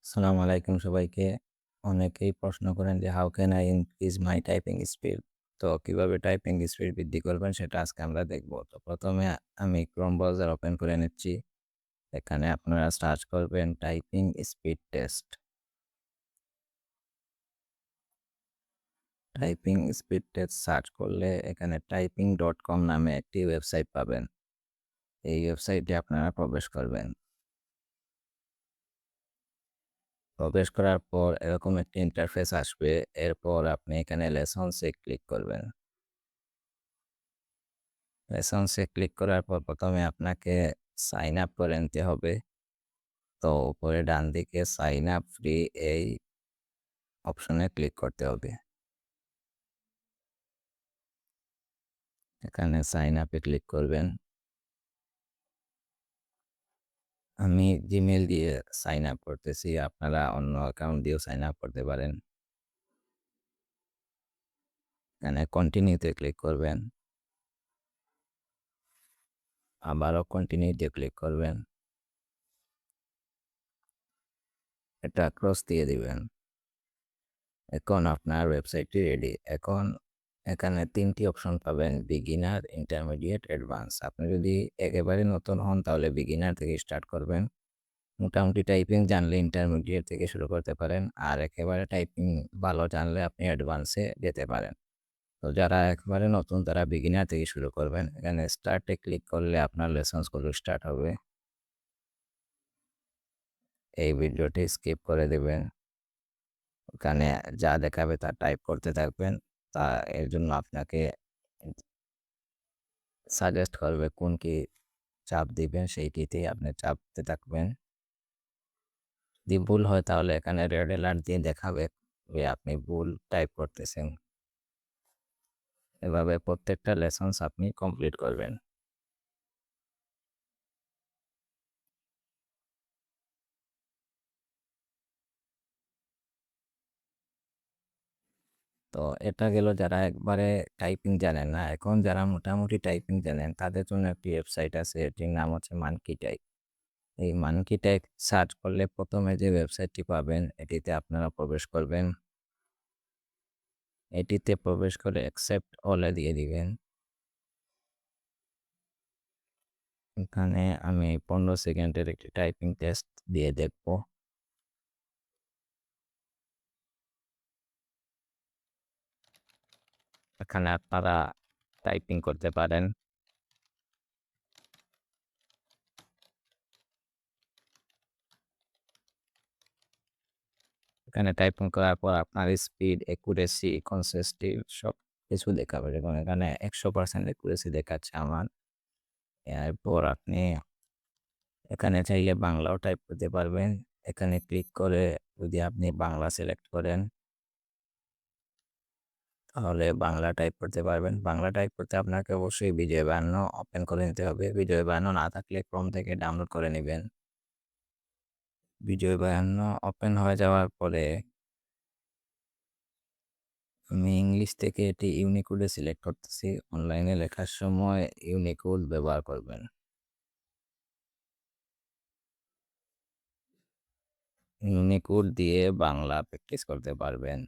আসসালামু আলাইকুম সবাইকে। অনেকেই প্রশ্ন করেন যে how can I increase my typing speed? তো কিভাবে টাইপিং স্পিড বৃদ্ধি করবেন সেটা আজকে আমরা দেখব। তো প্রথমে আমি ক্রোম ব্রাউজার ওপেন করে নিচ্ছি। এখানে আপনারা সার্চ করবেন typing speed test. Typing speed test search করলে এখানে typing.com নামে একটি ওয়েবসাইট পাবেন। এই ওয়েবসাইটে আপনারা প্রবেশ করবেন। প্রবেশ করার পর এরকম একটি ইন্টারফেস আসবে। এরপর আপনি এখানে লেসনসে ক্লিক করবেন। লেসন্সে ক্লিক করার পর প্রথমে আপনাকে সাইন আপ করে নিতে হবে। তো উপরে ডান দিকে সাইন আপ ফ্রি এই অপশনে ক্লিক করতে হবে। এখানে সাইন আপে ক্লিক করবেন। আমি জিমেল দিয়ে সাইন আপ করতেছি, আপনারা অন্য অ্যাকাউন্ট দিয়েও সাইন আপ করতে পারেন। এখানে কন্টিনিউতে ক্লিক করবেন, আবারও কন্টিনিউতে ক্লিক করবেন, এটা ক্রস দিয়ে দিবেন। এখন আপনার ওয়েবসাইটটি রেডি। এখন এখানে ৩টি অপশন পাবেন: বিগিনার, ইন্টারমিডিয়েট, অ্যাডভান্স। আপনি যদি একেবারে নতুন হন তাহলে বিগিনার থেকে স্টার্ট করবেন। মোটামুটি টাইপিং জানলে ইন্টারমিডিয়েট থেকে শুরু করতে পারেন, আর একেবারে টাইপিং ভালো জানলে আপনি অ্যাডভান্সে যেতে পারেন। তো যারা একেবারে নতুন তারা বিগিনার থেকে শুরু করবেন। এখানে স্টার্টে ক্লিক করলে আপনার লেসন্সগুলো স্টার্ট হবে। এই ভিডিওটি স্কিপ করে দেবেন। ওখানে যা দেখাবে তা টাইপ করতে থাকবেন। তা এর জন্য আপনাকে সাজেস্ট করবে কোন কি চাপ দিবেন, সেইটিতেই আপনি চাপতে থাকবেন। যদি ভুল হয় তাহলে এখানে রেড অ্যালার্ট দিয়ে দেখাবে যে আপনি ভুল টাইপ করতেছেন। এভাবে প্রত্যেকটা লেসন্স আপনি কমপ্লিট করবেন। তো এটা গেল যারা একবারে টাইপিং জানেন না। এখন যারা মোটামুটি টাইপিং জানেন তাদের জন্য একটি ওয়েবসাইট আছে, এটির নাম হচ্ছে মানকি টাইপ। এই মানকি টাইপ সার্চ করলে প্রথমে যে ওয়েবসাইটটি পাবেন এটিতে আপনারা প্রবেশ করবেন। এটিতে প্রবেশ করে অ্যাকসেপ্ট অলে দিয়ে দিবেন। এখানে আমি 15 সেকেন্ডের একটি টাইপিং টেস্ট দিয়ে দেখব। এখানে আপনারা টাইপিং করতে পারেন। এখানে টাইপিং করার পর আপনার স্পিড, অ্যাকুরেসি, কনসিস্টেন্সি সব কিছু দেখাবে। যেমন এখানে 100% অ্যাকুরেসি দেখাচ্ছে আমার। এরপর আপনি এখানে চাইলে বাংলাও টাইপ করতে পারবেন। এখানে ক্লিক করে যদি আপনি বাংলা সিলেক্ট করেন তাহলে বাংলা টাইপ করতে পারবেন। বাংলা টাইপ করতে আপনাকে অবশ্যই বিজয় বায়ান্ন ওপেন করে নিতে হবে। বিজয় বায়ান্ন না থাকলে ক্রোম থেকে ডাউনলোড করে নেবেন। বিজয় বায়ান্ন ওপেন হয়ে যাওয়ার পরে আমি ইংলিশ থেকে এটি ইউনিকোডে সিলেক্ট করতেছি। অনলাইনে লেখার সময় ইউনিকোড ব্যবহার করবেন। ইউনিকোড দিয়ে বাংলা প্র্যাকটিস করতে পারবেন।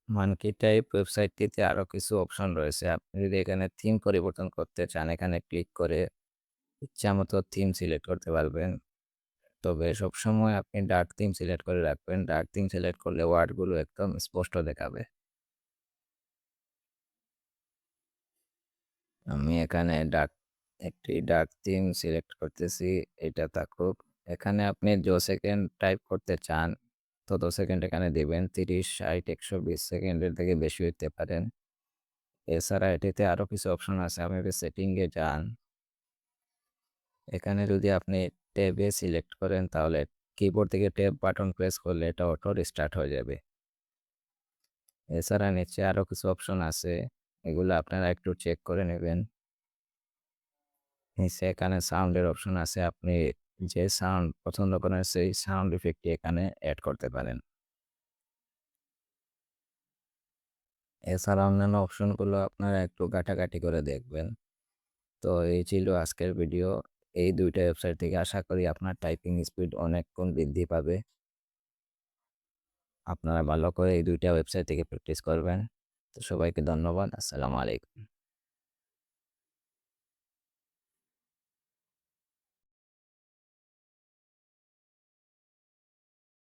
মানকি টাইপ ওয়েবসাইটটিতে আরও কিছু অপশন রয়েছে। আপনি যদি এখানে থিম পরিবর্তন করতে চান এখানে ক্লিক করে ইচ্ছামতো থিম সিলেক্ট করতে পারবেন। তবে সবসময় আপনি ডার্ক থিম সিলেক্ট করে রাখবেন। ডার্ক থিম সিলেক্ট করলে ওয়ার্ডগুলো একদম স্পষ্ট দেখাবে। আমি এখানে একটি ডার্ক থিম সিলেক্ট করতেছি, এটা থাকুক। এখানে আপনি যত সেকেন্ড টাইপ করতে চান তত সেকেন্ড এখানে দিবেন। 30, 60, 120 সেকেন্ডের থেকে বেশি হইতে পারেন। এছাড়া এটিতে আরও কিছু অপশন আছে। আপনি যদি সেটিংয়ে যান, এখানে যদি আপনি ট্যাবে সিলেক্ট করেন তাহলে কিবোর্ড থেকে ট্যাব বাটন প্রেস করলে এটা অটো রিস্টার্ট হয়ে যাবে। এছাড়া নিচে আরও কিছু অপশন আছে, এগুলো আপনারা একটু চেক করে নেবেন। নিচে এখানে সাউন্ডের অপশন আছে, আপনি যে সাউন্ড পছন্দ করেন সেই সাউন্ড ইফেক্টটি এখানে অ্যাড করতে পারেন। এছাড়া অন্যান্য অপশনগুলো আপনারা একটু ঘাটাঘাটি করে দেখবেন। তো এই ছিল আজকের ভিডিও। এই ২ টা ওয়েবসাইট থেকে আশা করি আপনার টাইপিং স্পিড অনেক গুণ বৃদ্ধি পাবে। আপনারা ভালো করে এই ২ টা ওয়েবসাইট থেকে প্র্যাকটিস করবেন। তো সবাইকে ধন্যবাদ। আসসালামু আলাইকুম।